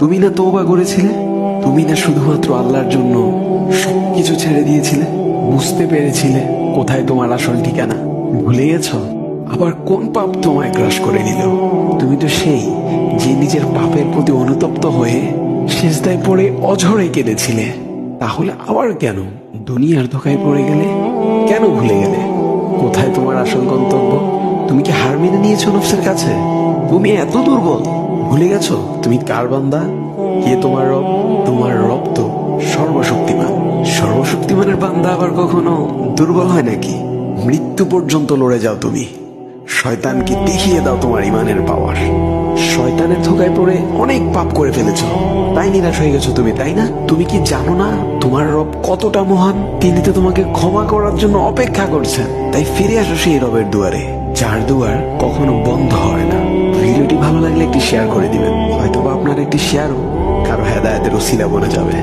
তুমি না তওবা করেছিলে? তুমি না শুধুমাত্র আল্লাহর জন্য সবকিছু ছেড়ে দিয়েছিলে? বুঝতে পেরেছিলে কোথায় তোমার আসল ঠিকানা? ভুলে গেছো? আবার কোন পাপ তোমায় গ্রাস করে নিল? তুমি তো সেই যে নিজের পাপের প্রতি অনুতপ্ত হয়ে সিজদায় পড়ে অঝরে কেঁদেছিলে। তাহলে আবার কেন দুনিয়ার ধোকায় পড়ে গেলে? কেন ভুলে গেলে কোথায় তোমার আসল গন্তব্য? তুমি কি হার মেনে নিয়েছো নফসের কাছে? তুমি এত দুর্বল, ভুলে গেছো তুমি কার বান্দা? কে তোমার রব? তোমার রব তো সর্বশক্তিমান। সর্বশক্তিমানের বান্দা আবার কখনো দুর্বল হয় নাকি? মৃত্যু পর্যন্ত লড়ে যাও তুমি। শয়তানকে দেখিয়ে দাও তোমার ইমানের পাওয়ার। শয়তানের ধোকায় পড়ে অনেক পাপ করে ফেলেছো, তাই নিরাশ হয়ে গেছো তুমি, তাই না? তুমি কি জানো না তোমার রব কতটা মহান? তিনি তো তোমাকে ক্ষমা করার জন্য অপেক্ষা করছেন। তাই ফিরে আসো সেই রবের দুয়ারে, যার দুয়ার কখনো বন্ধ হয় না। ভিডিওটি ভালো লাগলে একটি শেয়ার করে দিবেন, হয়তোবা আপনার একটি শেয়ারও কারো হেদায়েতের উসিলা বনে যাবে।